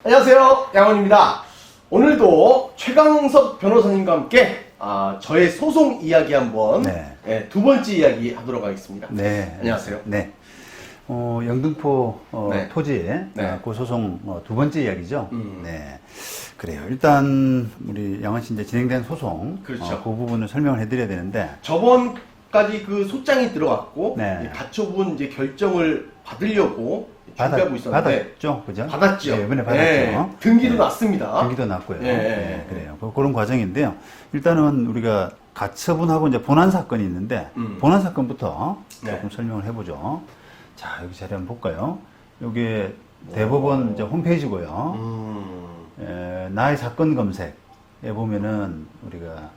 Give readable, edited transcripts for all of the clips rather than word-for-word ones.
안녕하세요, 양원입니다. 오늘도 최강석 변호사님과 함께 저의 소송 이야기 한번 두 번째 이야기 하도록 하겠습니다. 네. 안녕하세요. 네. 영등포 네. 토지의 네. 그 소송 두 번째 이야기죠. 네. 그래요. 일단 우리 양원 씨 이제 진행된 소송 그렇죠. 그 부분을 설명을 해드려야 되는데 저번까지 그 소장이 들어갔고 네. 가처분 이제 결정을 받으려고 준비하고 있었는데 받았죠, 그죠? 받았죠. 네, 이번에 받았죠. 네. 등기도 났습니다. 등기도 났고요. 네. 네, 그래요. 그런 과정인데요. 일단은 우리가 가처분하고 이제 본안 사건이 있는데 본안 사건부터 네. 조금 설명을 해보죠. 자, 여기 자리 한번 볼까요? 여기 대법원 이제 홈페이지고요. 나의 사건 검색에 보면은 우리가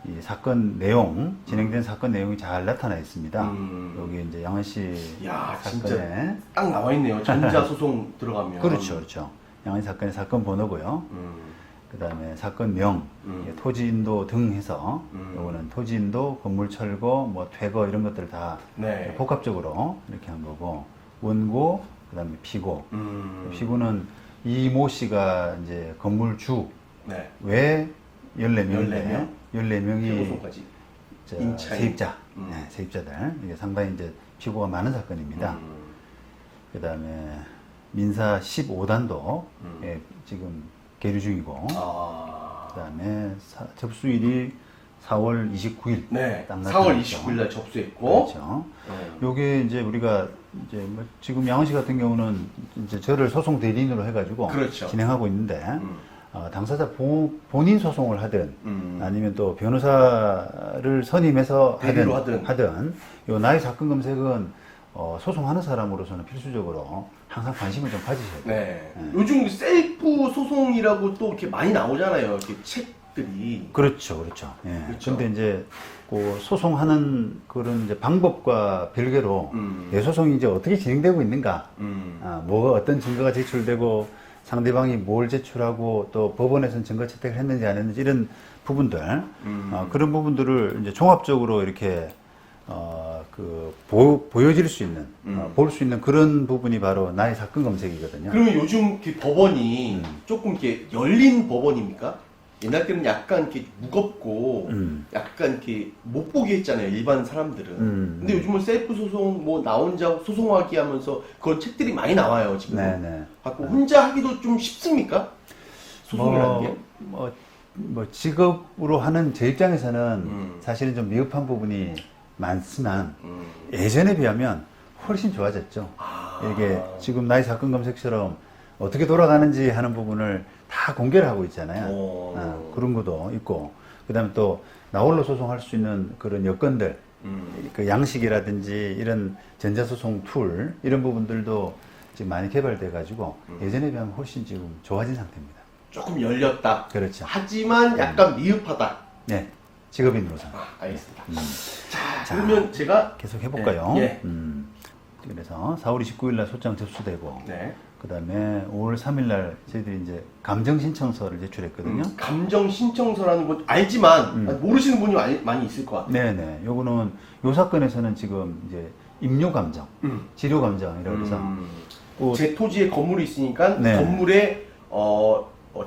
이 사건 내용, 진행된 사건 내용이 잘 나타나 있습니다. 여기 이제 양원 씨 야, 진짜 사건에 딱 나와 있네요. 전자소송 들어가면. 그렇죠, 그렇죠. 양원 씨 사건의 사건 번호고요. 그 다음에 사건명, 토지인도 등 해서 요거는 토지인도, 건물철거, 뭐 퇴거 이런 것들 다 네. 복합적으로 이렇게 한 거고 원고, 그 다음에 피고. 피고는 이모 씨가 이제 건물주 네. 외 14명인데 14명이 소송까지. 세입자, 네, 세입자들. 이게 상당히 이제 피고가 많은 사건입니다. 그 다음에 민사 15단도 지금 계류 중이고, 그 다음에 접수일이 4월 29일. 네. 딱 4월 나타났죠. 29일 날 접수했고. 그렇죠. 요게 이제 우리가 이제 뭐 지금 양원 씨 같은 경우는 이제 저를 소송 대리인으로 해가지고 그렇죠. 진행하고 있는데, 당사자 본인 소송을 하든 아니면 또 변호사를 선임해서 대리로 하든 요 나의 사건 검색은 소송하는 사람으로서는 필수적으로 항상 관심을 좀 가지셔야 돼요. 네. 요즘 셀프 소송이라고 또 이렇게 많이 나오잖아요. 이렇게 책들이. 그렇죠, 그렇죠. 예. 그렇죠. 근데 이제 그 소송하는 그런 이제 방법과 별개로 내 소송이 이제 어떻게 진행되고 있는가, 뭐가 어떤 증거가 제출되고 상대방이 뭘 제출하고 또 법원에서는 증거 채택을 했는지 안 했는지 이런 부분들, 그런 부분들을 이제 종합적으로 이렇게 보여질 수 있는, 볼 수 있는 그런 부분이 바로 나의 사건 검색이거든요. 그러면 요즘 그 법원이 조금 이렇게 열린 법원입니까? 옛날 때는 약간 이렇게 무겁고 약간 이렇게 못 보게 했잖아요, 일반 사람들은. 근데 요즘은 셀프 소송, 뭐 나 혼자 소송하기 하면서 그런 책들이 많이 나와요, 지금. 네네. 갖고 혼자 하기도 좀 쉽습니까? 소송이라는 게? 뭐 직업으로 하는 제 입장에서는 사실은 좀 미흡한 부분이 많지만 예전에 비하면 훨씬 좋아졌죠. 이게 지금 나의 사건 검색처럼 어떻게 돌아가는지 하는 부분을 다 공개를 하고 있잖아요. 그런 것도 있고, 그 다음에 또 나홀로 소송할 수 있는 그런 여건들, 그 양식이라든지 이런 전자소송 툴, 이런 부분들도 지금 많이 개발돼 가지고 예전에 비하면 훨씬 지금 좋아진 상태입니다. 조금 열렸다. 그렇죠. 하지만 약간 미흡하다. 네. 직업인으로서. 알겠습니다. 자, 그러면 제가 계속 해볼까요? 예. 그래서 4월 29일 날 소장 접수되고, 네. 그 다음에 5월 3일 날 저희들이 이제 감정 신청서를 제출했거든요. 감정 신청서라는 건 알지만 모르시는 분이 많이 있을 것 같아요. 네네. 요거는 요 사건에서는 지금 이제 임료 감정, 치료 감정이라고 해서 제 토지에 건물이 있으니까 네. 건물에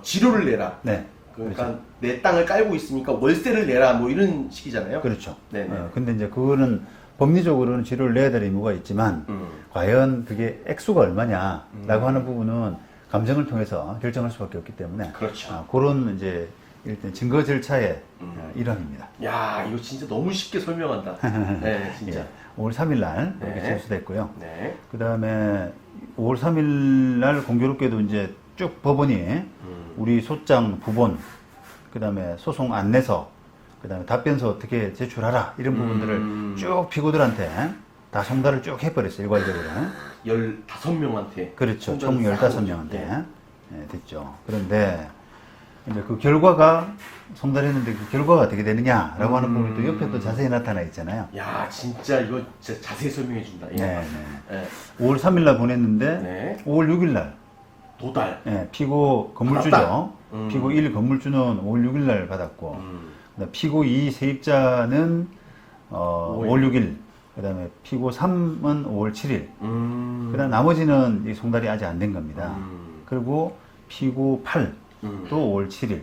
지료를 내라. 네. 그러니까 그렇죠. 내 땅을 깔고 있으니까 월세를 내라. 뭐 이런 식이잖아요. 그렇죠. 네네. 근데 이제 그거는 법리적으로는 치료를 내야 될 의무가 있지만 과연 그게 액수가 얼마냐라고 하는 부분은 감정을 통해서 결정할 수밖에 없기 때문에 그렇죠. 그런 이제 일단 증거 절차의 일환입니다. 야, 이거 진짜 너무 쉽게 설명한다. 네, 진짜. 5월 3일 날 네. 이렇게 접수됐고요. 네. 그 다음에 5월 3일 날 공교롭게도 이제 쭉 법원이 우리 소장 부본, 그 다음에 소송 안내서, 그 다음에 답변서 어떻게 제출하라 이런 부분들을 쭉 피고들한테 다 송달을 쭉 해버렸어요, 일괄적으로. 15명한테. 그렇죠. 총 15명한테 됐죠. 그런데 이제 그 결과가 송달했는데 그 결과가 어떻게 되느냐라고 하는 부분이 또 옆에 또 자세히 나타나 있잖아요. 야, 진짜 이거 진짜 자세히 설명해 준다. 네. 네. 5월 3일 날 보냈는데 네. 5월 6일 날 도달. 피고 건물주죠. 받았다. 피고 1 건물주는 5월 6일 날 받았고, 그다음에 피고 2 세입자는 5월 6일, 그다음에 피고 3은 5월 7일, 그다음 나머지는 이 송달이 아직 안 된 겁니다. 그리고 피고 8도 5월 7일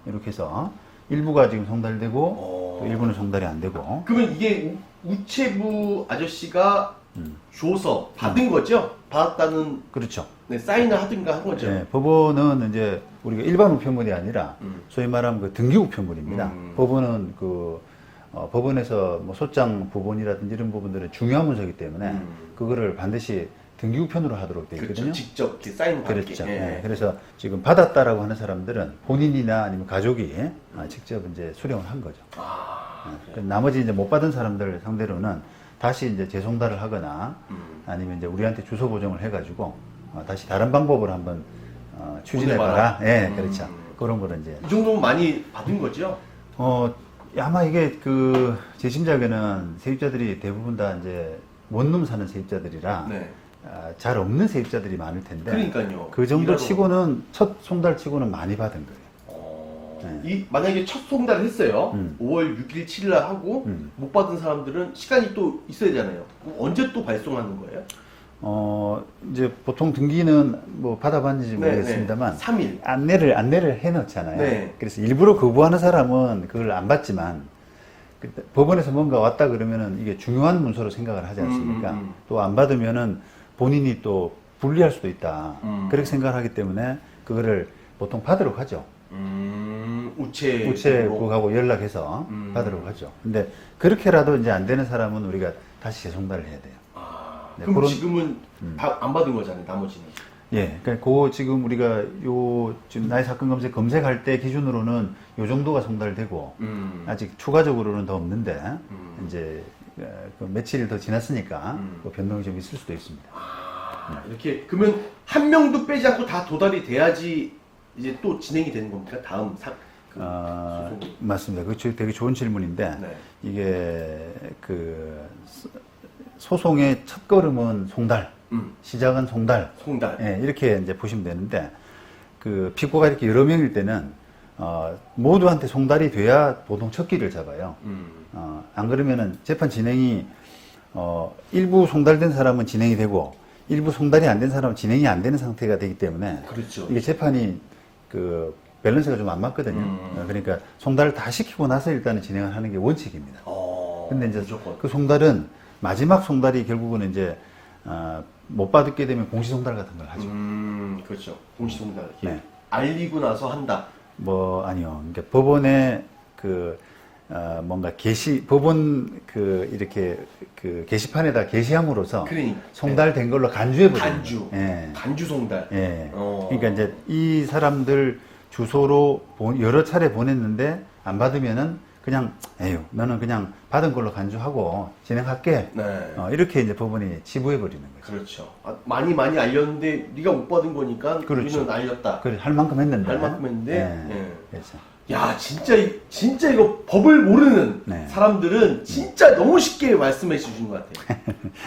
이렇게 해서 일부가 지금 송달되고 또 일부는 송달이 안 되고. 그러면 이게 우체부 아저씨가 줘서 받은 거죠? 받았다는 그렇죠. 네, 사인을 하든가 한 거죠? 네, 법원은 이제 우리가 일반 우편물이 아니라 소위 말하면 그 등기 우편물입니다. 법원은 법원에서 뭐 소장 부분이라든지 이런 부분들은 중요한 문서이기 때문에 그거를 반드시 등기 우편으로 하도록 되어 있거든요. 그렇죠. 직접 이렇게 사인 받게. 그렇죠. 예. 네, 그래서 지금 받았다라고 하는 사람들은 본인이나 아니면 가족이 직접 이제 수령을 한 거죠. 네, 나머지 이제 못 받은 사람들 상대로는 다시 이제 재송달을 하거나 아니면 이제 우리한테 주소 보정을 해가지고 다시 다른 방법으로 한번 추진해봐라. 예, 네, 그렇죠. 그런 거를 이제. 이 정도면 많이 받은 거죠? 아마 이게 제 심작에는 세입자들이 대부분 다 이제 원룸 사는 세입자들이라 네. 잘 없는 세입자들이 많을 텐데. 그러니까요. 그 정도 일하러- 치고는 첫 송달 치고는 많이 받은 거예요. 만약에 첫 송달을 했어요. 5월 6일, 7일 날 하고 못 받은 사람들은 시간이 또 있어야 되잖아요. 그럼 언제 또 발송하는 거예요? 이제 보통 등기는 뭐 받아봤는지 모르겠습니다만 3일. 안내를 해놓잖아요. 네. 그래서 일부러 거부하는 사람은 그걸 안 받지만 법원에서 뭔가 왔다 그러면은 이게 중요한 문서로 생각을 하지 않습니까? 또 안 받으면은 본인이 또 불리할 수도 있다. 그렇게 생각을 하기 때문에 그거를 보통 받으러 가죠. 우체국하고 연락해서 받으러 가죠. 근데 그렇게라도 이제 안 되는 사람은 우리가 다시 재송달을 해야 돼요. 네, 그럼 지금은 안 받은 거잖아요, 나머지는. 예, 그러니까 지금 우리가 지금 나의 사건 검색할 때 기준으로는 요 정도가 송달되고 아직 추가적으로는 더 없는데 이제 그 며칠 더 지났으니까 그 변동이 좀 있을 수도 있습니다. 이렇게 그러면 한 명도 빼지 않고 다 도달이 돼야지 이제 또 진행이 되는 겁니까? 다음 소송이? 맞습니다. 그 되게 좋은 질문인데 네. 이게 소송의 첫 걸음은 송달, 시작은 송달. 송달. 예, 이렇게 이제 보시면 되는데, 피고가 이렇게 여러 명일 때는, 모두한테 송달이 돼야 보통 첫 길을 잡아요. 안 그러면은 재판 진행이, 일부 송달된 사람은 진행이 되고, 일부 송달이 안 된 사람은 진행이 안 되는 상태가 되기 때문에, 그렇죠. 이게 재판이 밸런스가 좀 안 맞거든요. 그러니까 송달을 다 시키고 나서 일단은 진행을 하는 게 원칙입니다. 근데 이제 무조건. 그 송달은 마지막 송달이 결국은 이제 못 받게 되면 공시 송달 같은 걸 하죠. 그렇죠. 공시 송달. 네. 알리고 나서 한다. 아니요. 그러니까 법원에 뭔가 법원 이렇게 게시판에다 게시함으로써 그러니까. 송달된 걸로 간주해버리는 간주. 거예요. 예. 간주 송달. 예. 그러니까 이제 이 사람들 주소로 여러 차례 보냈는데 안 받으면은 그냥 너는 그냥 받은 걸로 간주하고 진행할게. 네. 이렇게 이제 법원이 지부해 버리는 거죠. 그렇죠. 많이 알렸는데 네가 못 받은 거니까 그렇죠. 우리는 알렸다. 그래 할 만큼 했는데. 할 만큼 했는데. 예. 예. 그렇죠. 야, 진짜 이거 법을 모르는 네. 사람들은 진짜 너무 쉽게 말씀해 주신 것 같아요.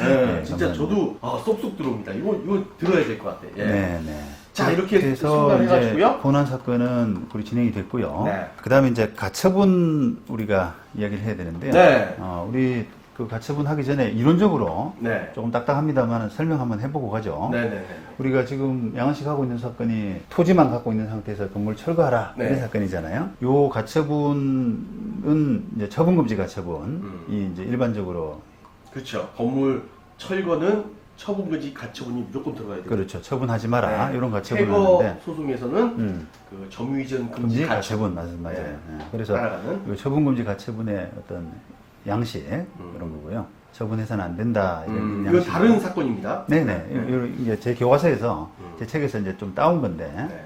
예, 네, 진짜 감사합니다. 저도 쏙쏙 들어옵니다. 이거 들어야 될 것 같아요. 예. 네, 네. 자, 이렇게 해서 송달해가지고요. 이제 본안 사건은 우리 진행이 됐고요. 네. 그다음에 이제 가처분 우리가 이야기를 해야 되는데요. 네. 우리 그 가처분 하기 전에 이론적으로 네. 조금 딱딱합니다만 설명 한번 해보고 가죠. 네네네. 우리가 지금 양원식 하고 있는 사건이 토지만 갖고 있는 상태에서 건물 철거하라 네. 이런 사건이잖아요. 요 가처분은 이제 처분금지 가처분이 이제 일반적으로 그렇죠. 건물 철거는 처분금지 가처분이 무조건 들어가야 돼요. 그렇죠. 처분하지 마라 네. 이런 가처분을 퇴거 하는데 소송에서는 그 점유이전 금지 금지 가처분. 가처분 맞아요. 네. 네. 그래서 따라가는. 이 처분금지 가처분의 어떤 양식 이런 거고요. 처분해서는 안 된다 이런 이건 양식. 다른 사건입니다. 네네. 이게 제 교과서에서 제 책에서 이제 좀 따온 건데. 네.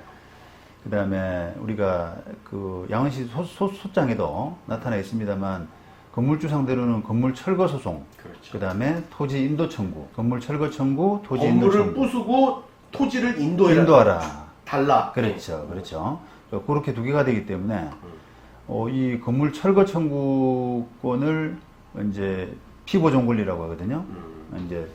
그다음에 우리가 그 양원시 소장에도 나타나 있습니다만 건물주 상대로는 건물 철거 소송, 그렇죠. 그다음에 토지 인도 청구, 건물 철거 청구, 토지 인도 건물을 청구. 부수고 토지를 인도해라. 인도하라. 달라. 그렇죠, 그렇죠. 그렇게 두 개가 되기 때문에 이 건물 철거 청구권을 이제 피보존 권리라고 하거든요. 이제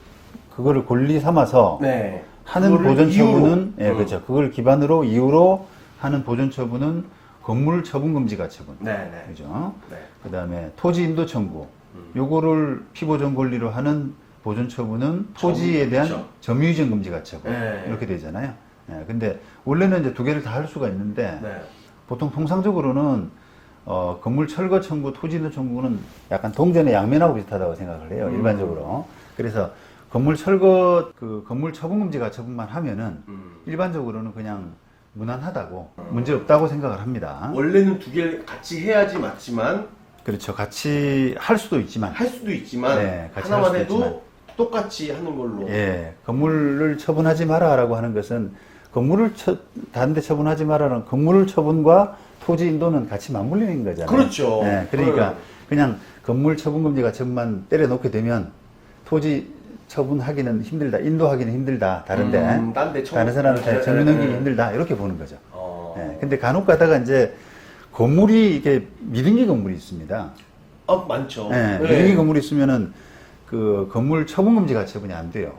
그거를 권리 삼아서 네. 하는 그거를 보존 처분은 이유로. 예, 그렇죠. 그걸 기반으로 이유로 하는 보존 처분은 건물 처분 금지 가처분. 네네. 그죠? 네. 그다음에 토지 인도 청구. 요거를 피보존 권리로 하는 보존 처분은 토지에 대한 그렇죠. 점유이전 금지 가처분. 네. 이렇게 되잖아요. 예, 근데 원래는 이제 두 개를 다 할 수가 있는데 네. 보통 통상적으로는 건물 철거 청구, 토지 인도 청구는 약간 동전의 양면하고 비슷하다고 생각을 해요. 일반적으로. 그래서 건물 철거, 건물 처분금지 가처분만 하면은 일반적으로는 그냥 무난하다고 문제 없다고 생각을 합니다. 원래는 두 개를 같이 해야지 맞지만 그렇죠. 같이 할 수도 있지만 할 수도 있지만 네, 같이 하나만 할 수도 해도 있지만. 똑같이 하는 걸로. 예, 건물을 처분하지 마라라고 하는 것은 다른 데 처분하지 마라는 건물을 처분과 토지 인도는 같이 맞물리는 거잖아요. 그렇죠. 예, 그러니까 네. 그냥 건물 처분금지가 처분만 때려놓게 되면 토지 처분하기는 힘들다, 인도하기는 힘들다, 다른데 다른 사람한테 정리 넘기기 힘들다 이렇게 보는 거죠. 예, 근데 간혹 가다가 이제 건물이 이게 미등기 건물이 있습니다. 많죠. 예, 네. 미등기 건물이 있으면은 그 건물 처분금지 가처분이 안 돼요.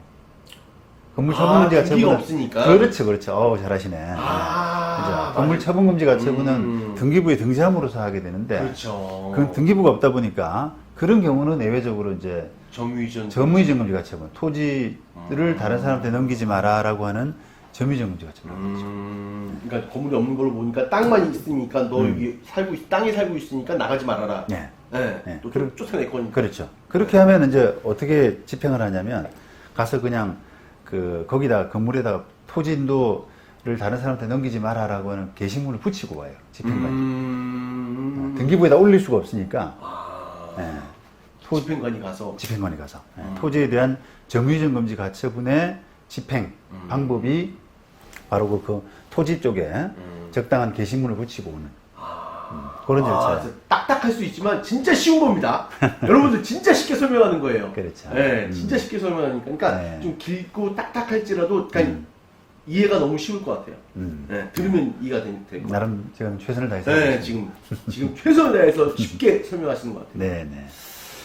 건물 처분금지 가처분은 없으니까. 그렇죠. 잘하시네. 그죠? 건물 처분금지 가처분은 등기부에 등재함으로써 하게 되는데, 그렇죠. 그 등기부가 없다 보니까 그런 경우는 예외적으로 이제 점유이전금지 가처분, 토지를 다른 사람한테 넘기지 마라라고 하는 점유이전금지 가처분. 그러니까 건물이 없는 걸로 보니까 땅만 있으니까 너 여기 땅에 살고 있으니까 나가지 말아라. 네. 네. 또 쫓아낼 거니까. 그렇죠. 그렇게 하면 이제 어떻게 집행을 하냐면 가서 그냥 거기다 건물에다가 토지인도를 다른 사람한테 넘기지 마라라고 하는 게시물을 붙이고 와요. 집행관이. 등기부에다 올릴 수가 없으니까. 네. 집행관이 가서. 네. 토지에 대한 점유이전 금지 가처분의 집행 방법이 바로 그 토지 쪽에 적당한 게시물을 붙이고 오는 그런 절차. 딱딱할 수 있지만 진짜 쉬운 겁니다. 여러분들 진짜 쉽게 설명하는 거예요. 그렇죠. 네, 진짜 쉽게 설명하니까. 그러니까 네. 좀 길고 딱딱할지라도 그러니까 이해가 너무 쉬울 것 같아요. 네, 들으면 이해가 되고. 나름 지금 최선을 다해서. 네, 지금 최선을 다해서 쉽게 설명하시는 것 같아요. 네, 네.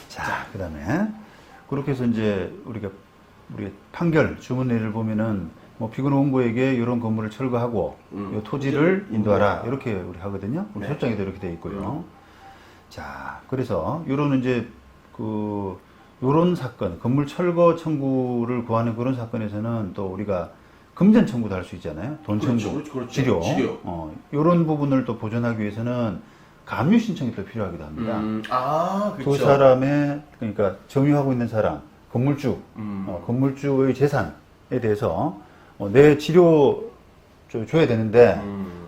자, 그다음에 그렇게 해서 이제 우리 판결 주문례를 보면은 뭐 피고인 원고에게 이런 건물을 철거하고 이 토지를 인도하라 이렇게 우리 하거든요. 우리 설정에도 이렇게 되어 있고요. 자, 그래서 요런 이제 요런 사건, 건물 철거 청구를 구하는 그런 사건에서는 또 우리가 금전 청구도 할 수 있잖아요. 돈 청구, 그렇죠. 치료. 요런 부분을 또 보존하기 위해서는 가압류 신청이 또 필요하기도 합니다. 그렇죠. 두 사람의, 그러니까 점유하고 있는 사람, 건물주, 건물주의 재산에 대해서 내 치료 줘야 되는데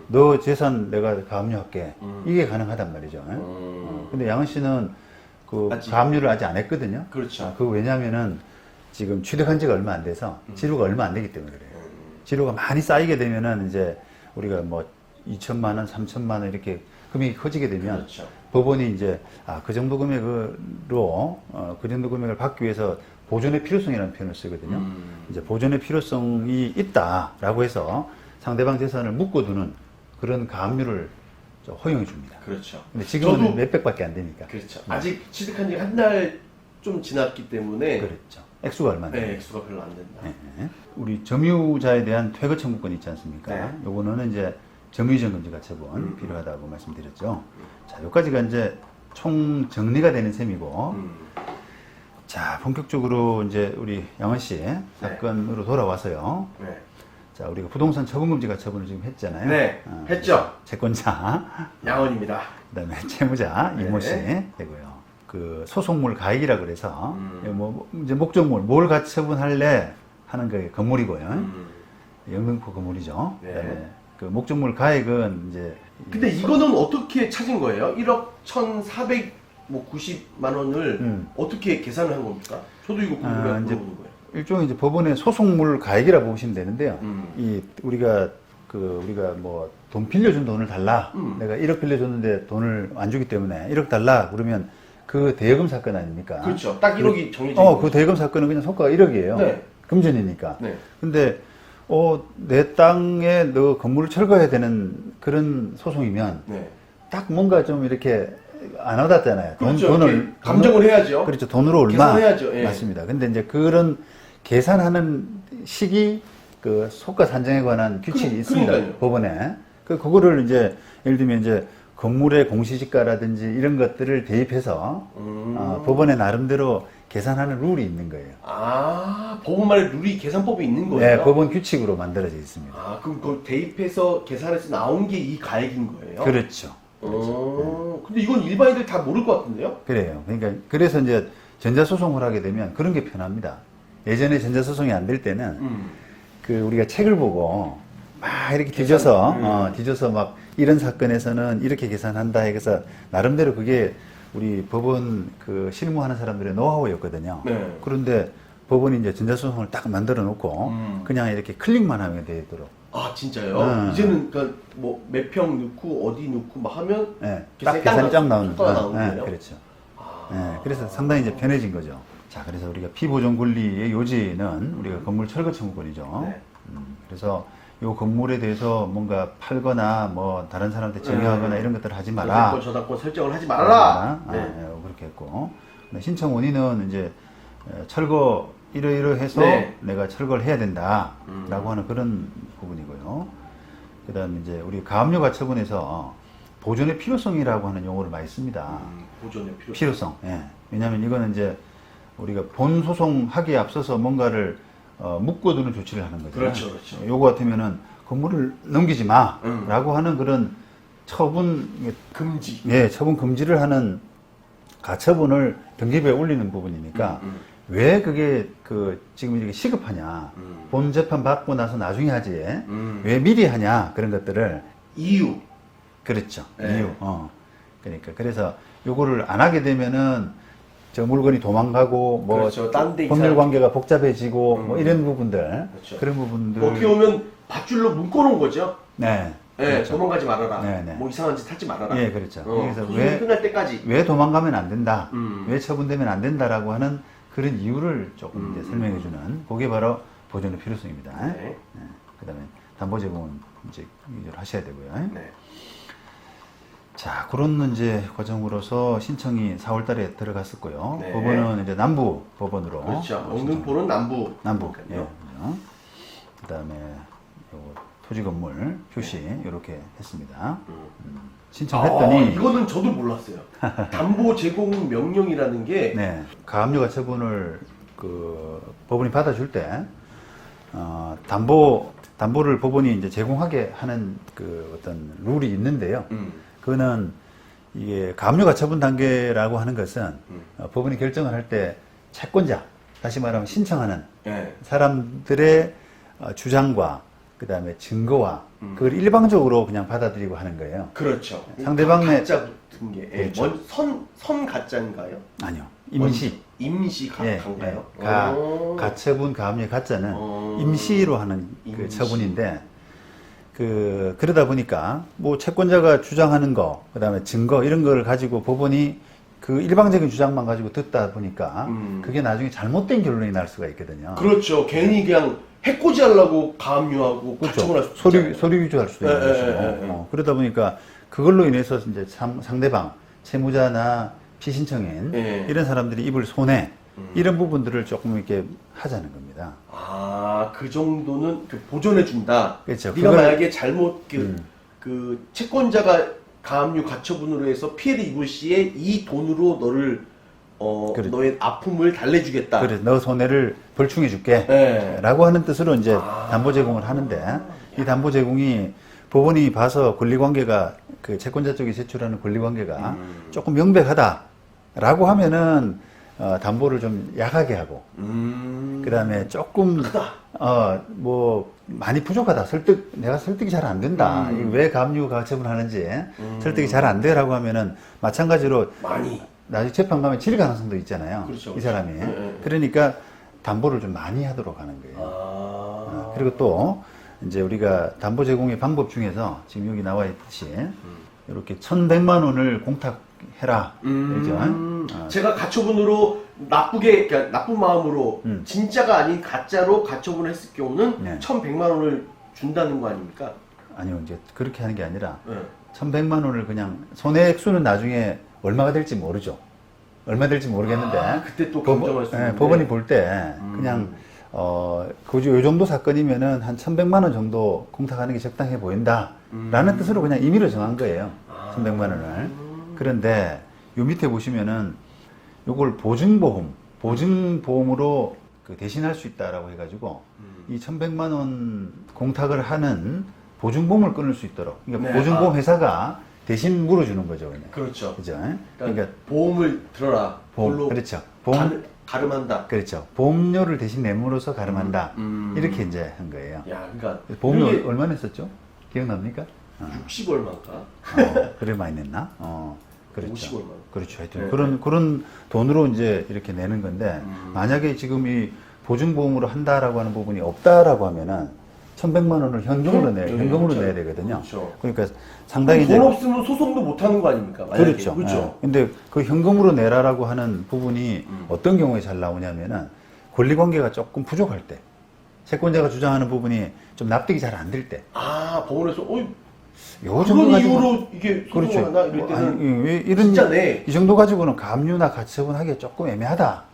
너 재산 내가 가압류할게. 이게 가능하단 말이죠. 근데 양은 씨는 가압류를 아직 안 했거든요. 그렇죠. 왜냐면은 지금 취득한 지가 얼마 안 돼서 치료가 얼마 안 되기 때문에 그래요. 치료가 많이 쌓이게 되면은 이제 우리가 뭐 2천만 원, 3천만 원 이렇게 금액이 커지게 되면 그렇죠. 법원이 이제 그 정도 금액으로 그 정도 금액을 받기 위해서 보존의 필요성이라는 표현을 쓰거든요. 이제 보존의 필요성이 있다라고 해서 상대방 재산을 묶어두는 그런 가압류를 허용해 줍니다. 그렇죠. 근데 지금은 몇백밖에 안 되니까. 그렇죠. 아직 취득한 지 한 달 좀 지났기 때문에. 그렇죠. 액수가 얼마 안 돼요. 네, 액수가 별로 안 된다. 네. 우리 점유자에 대한 퇴거 청구권이 있지 않습니까? 네. 요거는 이제 점유이전 금지 가처분 필요하다고 말씀드렸죠. 자, 여기까지가 이제 총 정리가 되는 셈이고. 자, 본격적으로 이제 우리 양원 씨 사건으로 돌아와서요. 네. 자, 우리가 부동산 처분금지 가처분을 지금 했잖아요. 네, 했죠. 채권자 양원입니다. 그다음에 채무자 이모 씨 되고요. 소속물 가액이라 그래서 뭐 이제 목적물 뭘 가처분할래 하는 게 건물이고요. 영등포 건물이죠. 네. 그다음에 목적물 가액은 이제 근데 이거는 어떻게 찾은 거예요? 1억 1,490만 원을 어떻게 계산을 한 겁니까? 저도 이거 궁금해서 이제 물어보는 거예요. 일종의 이제 법원의 소속물 가액이라 보시면 되는데요. 우리가 뭐 돈 빌려준 돈을 달라. 내가 1억 빌려줬는데 돈을 안 주기 때문에 1억 달라. 그러면 그 대여금 사건 아닙니까? 그렇죠. 딱 1억이 정해진 그 대여금 사건은 그냥 성과가 1억이에요. 네. 금전이니까. 네. 근데 내 땅에 너 건물을 철거해야 되는 그런 소송이면 네. 딱 뭔가 좀 이렇게 안 와닿잖아요. 그렇죠. 돈을 감정을 해야죠. 그렇죠. 돈으로 얼마 계산해야죠. 예. 맞습니다. 근데 이제 그런 계산하는 시기 그 소가 산정에 관한 규칙이 있습니다. 그러니까요. 법원에. 그거를 이제 예를 들면 이제 건물의 공시지가라든지 이런 것들을 대입해서 법원의 나름대로 계산하는 룰이 있는 거예요. 아, 법원만의 룰이 계산법이 있는 거예요? 네, 법원 규칙으로 만들어져 있습니다. 아, 그럼 그걸 대입해서 계산해서 나온 게 이 가액인 거예요? 그렇죠. 근데 이건 일반인들 다 모를 것 같은데요? 그래요. 그러니까 그래서 이제 전자소송을 하게 되면 그런 게 편합니다. 예전에 전자소송이 안 될 때는 그 우리가 책을 보고 막 이렇게 뒤져서 막 이런 사건에서는 이렇게 계산한다 해서 나름대로 그게 우리 법원 그 실무하는 사람들의 노하우였거든요. 네. 그런데 법원이 이제 전자소송을 딱 만들어 놓고 그냥 이렇게 클릭만 하면 되도록. 아, 진짜요? 이제는 그러니까 뭐 몇 평 넣고 어디 넣고 막 하면 네, 딱 계산이 쫙 나오는 거예요? 네, 그렇죠. 네, 그래서 상당히 이제 편해진 거죠. 자, 그래서 우리가 피보존 권리의 요지는 우리가 건물 철거 청구권이죠. 네. 그래서 이 건물에 대해서 뭔가 팔거나 뭐 다른 사람한테 증여하거나 이런 것들을 하지 마라. 저당권 설정을 하지 말아라. 네. 그렇게 했고 신청 원인은 이제 철거 이러이러해서 네. 내가 철거를 해야 된다라고 하는 그런 부분이고요. 그다음에 이제 우리 가압류 가처분에서 보존의 필요성이라고 하는 용어를 많이 씁니다. 보존의 필요성. 예. 왜냐하면 이거는 이제 우리가 본 소송하기에 앞서서 뭔가를 묶어두는 조치를 하는 거죠. 그렇죠, 그렇죠. 요거 같으면은 건물을 넘기지 마라고 하는 그런 처분 금지. 예, 처분 금지를 하는 가처분을 등기부에 올리는 부분이니까 왜 그게 그 지금 이렇게 시급하냐? 본 재판 받고 나서 나중에 하지. 왜 미리 하냐? 그런 것들을 이유. 그렇죠. 네. 이유. 그러니까 그래서 요거를 안 하게 되면은 저 물건이 도망가고 뭐 그렇죠. 딴데 법률 이사- 관계가 복잡해지고 뭐 이런 부분들 그렇죠. 그런 부분들 어떻게 보면 밧줄로 묶어놓은 거죠. 네. 네, 그렇죠. 도망가지 말아라. 네, 네. 뭐 이상한 짓 하지 말아라. 예, 그렇죠. 그래서 소송이 왜 끝날 때까지. 왜 도망가면 안 된다, 음. 왜 처분되면 안 된다라고 하는 그런 이유를 조금 이제 설명해주는 그게 바로 보존의 필요성입니다. 네. 그다음에 담보 제공은 이제 이걸 하셔야 되고요. 네. 자, 그런 이제 과정으로서 신청이 4월달에 들어갔었고요. 네. 법원은 이제 남부 법원으로 그렇죠. 신청- 영등포는 남부. 남부. 예. 그러니까요. 그죠? 그다음에 요거 토지 건물 표시 이렇게 했습니다. 신청했더니 이거는 저도 몰랐어요. 담보 제공 명령이라는 게 네, 가압류 가처분을 그 법원이 받아줄 때 담보를 법원이 이제 제공하게 하는 그 어떤 룰이 있는데요. 그거는 이게 가압류 가처분 단계라고 하는 것은 법원이 결정을 할 때 채권자, 다시 말하면 신청하는 네. 사람들의 주장과 그 다음에 증거와 그걸 일방적으로 그냥 받아들이고 하는 거예요. 그렇죠. 상대방의- 가짜 같은 게 그렇죠. 선 가짜인가요? 아니요. 임시. 임시 예, 가인가요? 예. 가처분, 가압류 가짜는 임시로 하는 그 임시. 처분인데, 그러다 보니까, 뭐, 채권자가 주장하는 거, 그 다음에 증거, 이런 거를 가지고 법원이 그 일방적인 주장만 가지고 듣다 보니까, 그게 나중에 잘못된 결론이 날 수가 있거든요. 그렇죠. 괜히 그냥 해코지 하려고 가압류하고 가처분할 수 소리, 있잖아요. 소리 위조할 수도 있는 예, 것이고. 예, 예, 예. 그러다 보니까 그걸로 인해서 이제 상대방, 채무자나 피신청인 예. 이런 사람들이 입을 손해, 이런 부분들을 조금 이렇게 하자는 겁니다. 아, 그 정도는 보존해 준다. 그렇죠. 네가 그걸- 만약에 잘못 그 채권자가 가압류 가처분으로 해서 피해를 입을 시에 이 돈으로 너를 그렇죠. 너의 아픔을 달래주겠다. 그래, 너 손해를 벌충해 줄게. 네. 라고 하는 뜻으로 이제 담보 제공을 하는데, 이 담보 제공이 법원이 봐서 권리관계가, 그 채권자 쪽이 제출하는 권리관계가 조금 명백하다라고 하면은, 담보를 좀 약하게 하고, 그 다음에 조금, 뭐, 많이 부족하다. 내가 설득이 잘 안 된다. 이게 왜 가압류 가처분 하는지 설득이 잘 안 돼라고 하면은, 마찬가지로 많이. 나중에 재판 가면 질 가능성도 있잖아요. 그렇죠, 이 사람이. 네. 그러니까 담보를 좀 많이 하도록 하는 거예요. 그리고 또 이제 우리가 담보 제공의 방법 중에서 지금 여기 나와 있듯이 이렇게 1,100만 원을 공탁해라. 그죠? 제가 가처분으로 그러니까 나쁜 마음으로 진짜가 아닌 가짜로 가처분을 했을 경우는 네. 1,100만 원을 준다는 거 아닙니까? 아니요, 이제 그렇게 하는 게 아니라 네. 1,100만 원을 그냥 손해액수는 나중에 얼마가 될지 모르죠. 얼마 될지 모르겠는데 그때 또 감정할 수 있는데. 법원이 볼 때 그냥 요 정도 사건이면은 한 1,100만 원 정도 공탁하는 게 적당해 보인다라는 뜻으로 그냥 임의로 정한 거예요. 1,100만 원을. 그런데 요 밑에 보시면은 요걸 보증보험, 보증보험으로 그 대신할 수 있다라고 해가지고 이 1,100만 원 공탁을 하는 보증보험을 끊을 수 있도록. 그러니까 네, 보증보험 회사가 대신 물어주는 거죠. 그냥. 그렇죠. 그죠? 그러니까 보험을 들어라. 보험, 그렇죠. 보험, 가름한다. 그렇죠. 보험료를 대신 내므로서 가름한다. 이렇게 이제 한 거예요. 야, 그러니까 보험료 이게 얼마 냈었죠? 기억납니까? 60 얼마인가? 그래 많이 냈나? 그렇죠. 50 얼마. 그렇죠. 하여튼 네. 그런 돈으로 이제 이렇게 내는 건데, 만약에 지금 이 보증보험으로 한다라고 하는 부분이 없다라고 하면은 1,100만 원을 현금으로 현금으로 그렇죠. 내야 되거든요. 그렇죠. 그러니까 상당히 돈 없으면 소송도 못 하는 거 아닙니까? 만약에. 그렇죠. 그렇죠. 예. 근데 그 현금으로 내라라고 하는 부분이 어떤 경우에 잘 나오냐면은 권리관계가 조금 부족할 때, 채권자가 주장하는 부분이 좀 납득이 잘 안 될 때, 아, 법원에서 요 정도 그런 가지고 이유로 이게 그렇죠. 소송을 하나 이럴 때는 왜 이런 진짜 내. 이 정도 가지고는 가압류나 가처분 하기가 조금 애매하다.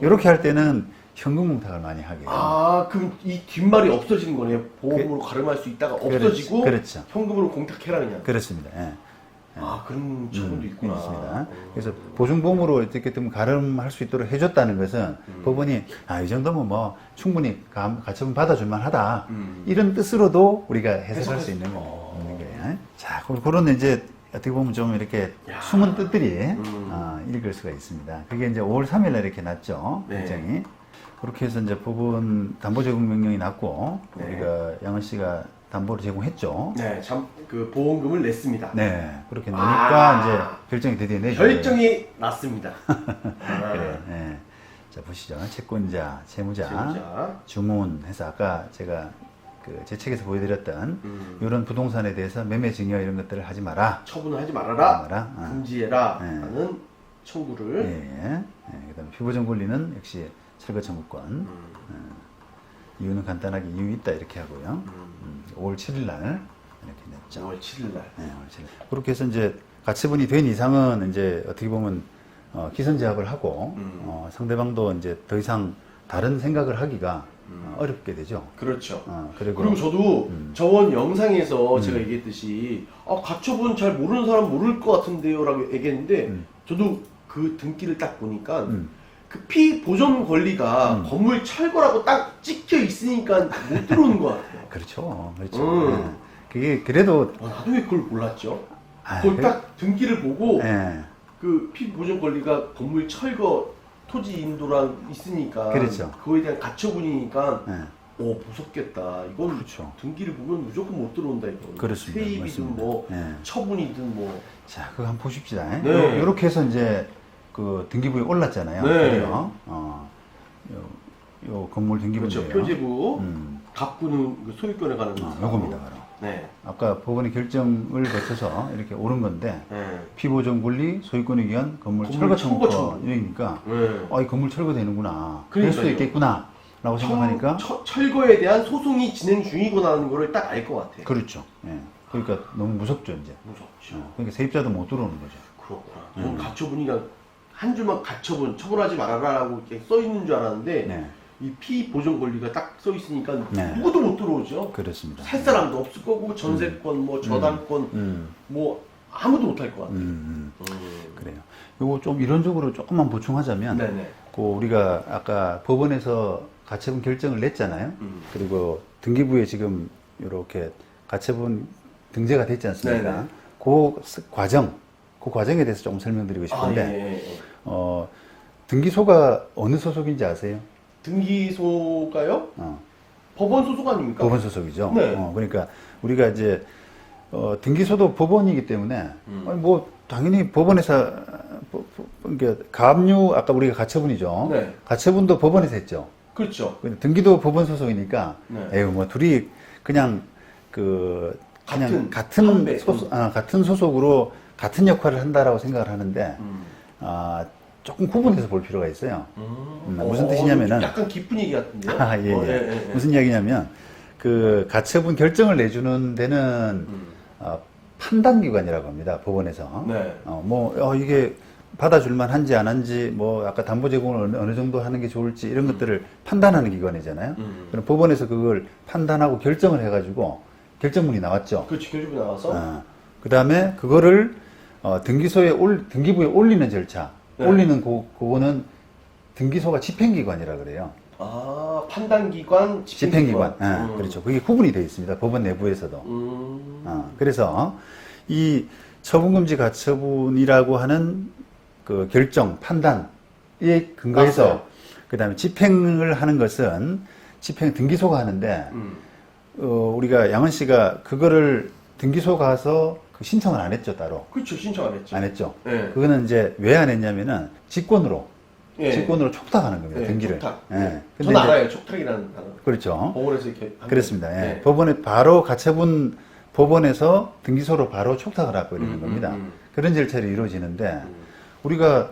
이렇게 할 때는 현금 공탁을 많이 하게 돼요. 아, 그럼 이 뒷말이 없어지는 거네요. 보험으로 가름할 수 있다가 없어지고 그렇죠. 현금으로 공탁해라 그냥. 그렇습니다. 예. 아, 그런 처분도 있구나. 그렇습니다. 그래서 보증보험으로 어떻게 든 가름할 수 있도록 해줬다는 것은 법원이 이 정도면 뭐 충분히 가처분 받아줄만 하다. 이런 뜻으로도 우리가 해석할 수 있는 거예요. 자, 그런 이제 어떻게 보면 좀 이렇게 숨은 뜻들이 읽을 수가 있습니다. 그게 이제 5월 3일 날 이렇게 났죠. 네. 결정이. 그렇게 해서 이제 법원 담보 제공 명령이 났고 네. 우리가 양은 씨가 담보를 제공했죠. 네, 그 보험금을 냈습니다. 네, 그렇게 내니까 이제 결정이 드디어 내죠. 결정이 났습니다. 그래요. 네. 자, 보시죠. 채권자, 채무자, 주문해서 아까 제가 제 책에서 보여드렸던 이런 부동산에 대해서 매매 증여 이런 것들을 하지 마라. 처분을 하지 말아라. 금지해라. 라는 청구를. 예. 그다음에 피보정 권리는 역시 철거 청구권. 이유는 간단하게 이유 있다 이렇게 하고요. 5월 7일 날 이렇게 냈죠. 5월 7일 날. 네, 5월 7일. 그렇게 해서 이제 가처분이 된 이상은 이제 어떻게 보면 기선제압을 하고 상대방도 이제 더 이상 다른 생각을 하기가 어렵게 되죠. 그렇죠. 그리고 저도 저번 영상에서 제가 얘기했듯이 가처분 잘 모르는 사람 모를 것 같은데요 라고 얘기했는데 저도 그 등기를 딱 보니까 그 피보존 권리가 건물 철거라고 딱 찍혀 있으니까 못 들어오는 것 같아요. 그렇죠. 그렇죠. 네. 그게 그래도 나도 왜 그걸 몰랐죠? 그걸 딱 등기를 보고 네. 그 피보존 권리가 건물 철거 토지 인도랑 있으니까 그렇죠. 그거에 대한 가처분이니까 네. 무섭겠다. 이건 그렇죠. 등기를 보면 무조건 못 들어온다 이거. 그렇습니다. 세입이든 맞습니다. 뭐 네. 처분이든 뭐. 자, 그거 한번 보십시다. 네. 이렇게 해서 이제 그 등기부에 올랐잖아요. 네. 드디어. 요 건물 등기부인데요. 그렇죠. 표제부 갑구는 그 소유권에 관한 요겁니다, 바로. 네. 아까 법원의 결정을 거쳐서 이렇게 오른 건데 네. 피보존 권리 소유권에 의한 건물 철거 청구권이니까 네. 이 건물 철거되는구나. 될 그러니까요. 수도 있겠구나. 라고 생각하니까 철거에 대한 소송이 진행 중이구나라는 거를 딱 알 것 같아요. 그렇죠. 예. 그러니까 너무 무섭죠, 이제. 무섭죠. 그러니까 세입자도 못 들어오는 거죠. 그렇구나. 저는 가처분이가 한 줄만 가처분 처분하지 말아라라고 이렇게 써 있는 줄 알았는데 네. 이 피보존 권리가 딱 써 있으니까 네. 누구도 못 들어오죠. 그렇습니다. 살 사람도 없을 거고 전세권, 뭐 저당권, 뭐 아무도 못 할 것 같아요. 그래요. 요거 좀 이론적으로 조금만 보충하자면, 네네. 그 우리가 아까 법원에서 가처분 결정을 냈잖아요. 그리고 등기부에 지금 이렇게 가처분 등재가 됐지 않습니까? 네네. 그 과정에 대해서 조금 설명드리고 싶은데, 등기소가 어느 소속인지 아세요? 등기소가요? 법원 소속 아닙니까? 법원 소속이죠. 네. 그러니까 우리가 이제 등기소도 법원이기 때문에 아니 뭐 당연히 법원에서 그러니까 가압류 아까 우리가 가처분이죠. 네. 가처분도 법원에서 했죠. 그렇죠. 근데 등기도 법원 소속이니까 네. 에휴 뭐 둘이 그냥 같은 소속으로 같은 역할을 한다라고 생각을 하는데 조금 구분해서 볼 필요가 있어요. 무슨 뜻이냐면은 약간 깊은 얘기 같은데요. 예. 무슨 이야기냐면 그 가처분 결정을 내주는 데는 판단기관이라고 합니다. 법원에서. 네. 이게 받아줄만 한지 안 한지 뭐 아까 담보 제공을 어느 정도 하는 게 좋을지 이런 것들을 판단하는 기관이잖아요. 그럼 법원에서 그걸 판단하고 결정을 해가지고 결정문이 나왔죠. 그렇지, 결정이 나와서. 그 다음에 그거를 등기부에 올리는 절차. 네. 올리는 그거는 등기소가 집행기관이라 그래요. 아, 판단기관, 집행기관. 그렇죠. 그게 구분이 되어 있습니다. 법원 내부에서도. 그래서 이 처분금지 가처분이라고 하는 그 결정, 판단에 근거해서 그 다음에 집행을 하는 것은 집행 등기소가 하는데 우리가 양원 씨가 그거를 등기소 가서 그 신청을 안 했죠, 따로. 그렇죠. 신청 안 했죠. 안 했죠. 네. 그거는 이제 왜 안 했냐면은 직권으로 예. 직권으로 촉탁하는 겁니다. 네, 등기를. 촉탁. 예. 네. 근데 전 이제- 알아요. 촉탁이라는 단어. 그렇죠. 법원에서 이렇게 하는 그렇습니다. 예. 네. 법원에 바로 가처분 법원에서 등기소로 바로 촉탁을 하고 이러는 겁니다. 그런 절차를 이루어지는데 우리가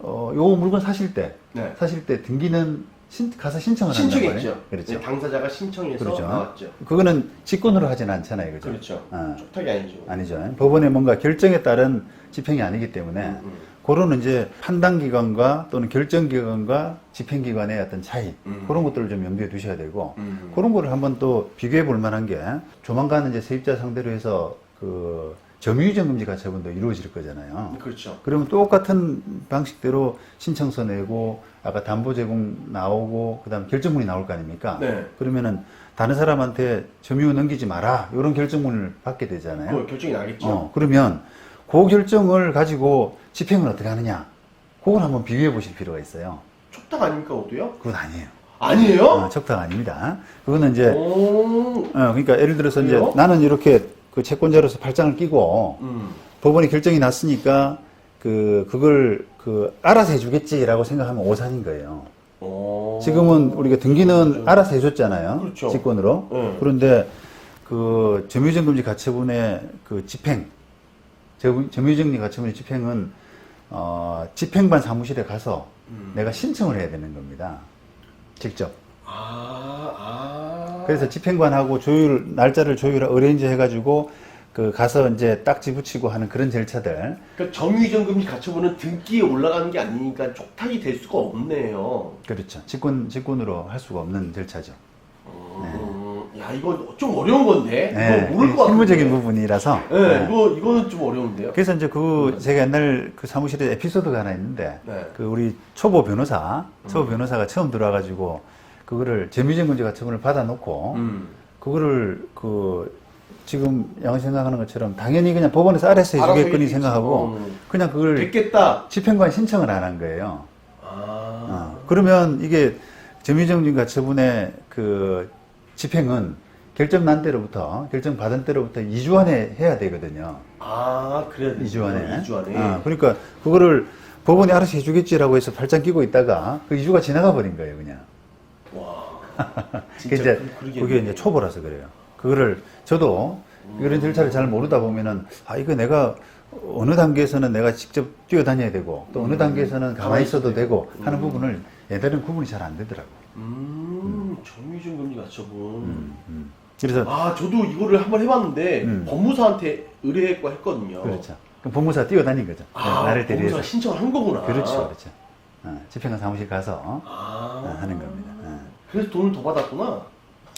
요 물건 사실 때 네. 등기는 가서 신청을 한단 말이에요. 신청했죠. 그렇죠. 네, 당사자가 신청해서 그렇죠. 나왔죠. 그거는 직권으로 하진 않잖아요. 그죠? 그렇죠. 어. 촉탁이 아니죠. 아니죠. 법원의 뭔가 결정에 따른 집행이 아니기 때문에 그런 이제 판단기관과 또는 결정기관과 집행기관의 어떤 차이 그런 것들을 좀 염두에 두셔야 되고 그런 거를 한번 또 비교해 볼 만한 게 조만간 이제 세입자 상대로 해서 그 점유이전금지 가처분도 이루어질 거잖아요. 그렇죠. 그러면 똑같은 방식대로 신청서 내고 아까 담보 제공 나오고 그다음 결정문이 나올 거 아닙니까? 네. 그러면은 다른 사람한테 점유 넘기지 마라 이런 결정문을 받게 되잖아요. 그 결정이 나겠죠. 그러면 그 결정을 가지고 집행을 어떻게 하느냐 그걸 한번 비교해 보실 필요가 있어요. 촉탁 아닙니까, 그것도요? 그건 아니에요. 아니에요? 촉탁 아닙니다. 그거는 이제 오. 그러니까 예를 들어서 이제 그래요? 나는 이렇게 그 채권자로서 발장을 끼고 법원이 결정이 났으니까 그걸 알아서 해주겠지라고 생각하면 오산인 거예요. 오. 지금은 우리가 등기는 알아서 해줬잖아요. 그렇죠. 직권으로. 네. 그런데 그 점유이전금지 가처분의 그 집행, 점유이전금지 가처분의 집행은 집행관 사무실에 가서 내가 신청을 해야 되는 겁니다. 직접. 그래서 집행관하고 날짜를 어레인지 해가지고 가서 이제 딱지 붙이고 하는 그런 절차들. 그러니까 점유이전금지 가처분은 등기에 올라가는 게 아니니까 촉탁이 될 수가 없네요. 그렇죠. 직권으로 할 수가 없는 절차죠. 야, 이거 좀 어려운 건데? 네, 이거 모를 것 같은데. 실무적인 부분이라서. 네, 이거는 좀 어려운데요? 그래서 이제 제가 옛날 그 사무실에 에피소드가 하나 있는데, 네. 우리 초보 변호사가 처음 들어와가지고, 그거를 점유이전금지 가처분을 받아놓고, 그거를 지금 양은 생각하는 것처럼 당연히 그냥 법원에서 알아서 해주겠거니 해주겠지. 생각하고, 그냥 그걸 됐겠다. 집행관 신청을 안 한 거예요. 그러면 이게 점유이전금지 가처분의 집행은 결정 받은 때로부터 2주 안에 해야 되거든요. 그래야 돼. 2주 안에. 2주 안에. 그러니까 그거를 법원이 알아서 해주겠지라고 해서 발장 끼고 있다가 그 2주가 지나가 버린 거예요, 그냥. 와. 그게 이제 그게 이제 초보라서 그래요. 그거를 저도 이런 절차를 잘 모르다 보면은 이거 내가 어느 단계에서는 내가 직접 뛰어다녀야 되고 또 어느 단계에서는 가만히 있어도 되고 하는 부분을 얘들은 구분이 잘 안 되더라고. 점유이전금지 가처분. 그래서 저도 이거를 한번 해봤는데 법무사한테 의뢰했고 했거든요. 그렇죠. 그럼 법무사 뛰어다닌 거죠. 나를 대리해서. 법무사가 신청을 한 거구나. 그렇죠. 집행관 사무실 가서 하는 겁니다. 그래서 돈을 더 받았구나.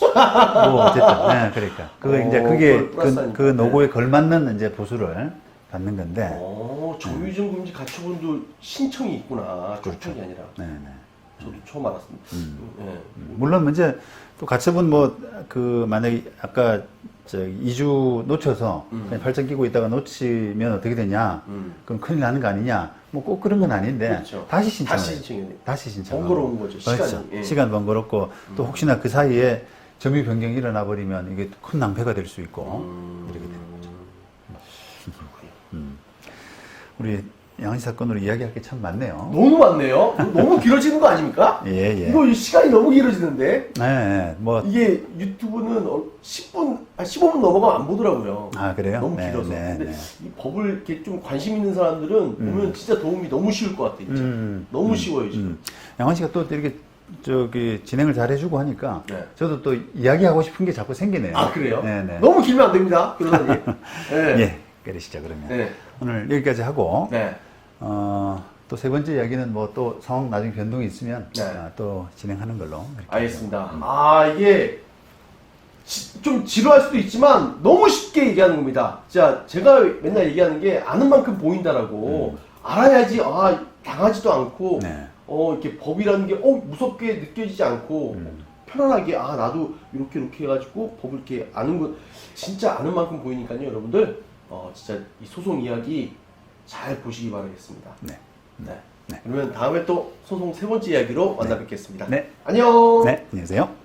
뭐 어쨌든 그러니까 그게 플러스 하니까. 그 노고에 걸맞는 이제 보수를 받는 건데. 점유이전금지 가처분도 신청이 있구나. 촉탁이 아니라. 네네. 저도 처음 알았습니다. 물론 이제 또 가처분 만약에 아까 2주 놓쳐서 그냥 발전 끼고 있다가 놓치면 어떻게 되냐? 그럼 큰일 나는 거 아니냐? 뭐 꼭 그런 건 아닌데 그렇죠. 다시 신청. 다시 신청. 번거로운 거죠. 그렇죠. 시간이. 예. 시간 번거롭고 또 혹시나 그 사이에 점유 변경이 일어나 버리면 이게 큰 낭패가 될 수 있고 이렇게 되는 거죠. 우리 양씨 사건으로 이야기할 게 참 많네요. 너무 많네요. 너무 길어지는 거 아닙니까? 예. 이거 시간이 너무 길어지는데? 네, 뭐. 이게 유튜브는 15분 넘어가면 안 보더라고요. 그래요? 너무 길어서. 근데 이 법을 이렇게 좀 관심 있는 사람들은 보면 진짜 도움이 너무 쉬울 것 같아, 진짜. 너무 쉬워요, 지금. 양원 씨가 또 이렇게 진행을 잘 해주고 하니까 네. 저도 또 이야기하고 싶은 게 자꾸 생기네요. 그래요? 네네. 너무 길면 안 됩니다, 변호사님. 네. 예, 그러시죠, 그러면. 네. 오늘 여기까지 하고. 네. 또 세 번째 이야기는 뭐 또 상황 나중에 변동이 있으면 네. 또 진행하는 걸로. 이렇게 알겠습니다. 이게 좀 지루할 수도 있지만 너무 쉽게 얘기하는 겁니다. 제가 맨날 얘기하는 게 아는 만큼 보인다라고 알아야지 당하지도 않고 네. 이렇게 법이라는 게 무섭게 느껴지지 않고 편안하게 나도 이렇게 해가지고 법을 이렇게 아는 거 진짜 아는 만큼 보이니까요, 여러분들 진짜 이 소송 이야기 잘 보시기 바라겠습니다. 네. 네. 네. 그러면 다음에 또 소송 세 번째 이야기로 만나 뵙겠습니다. 네. 안녕. 네, 안녕히 계세요.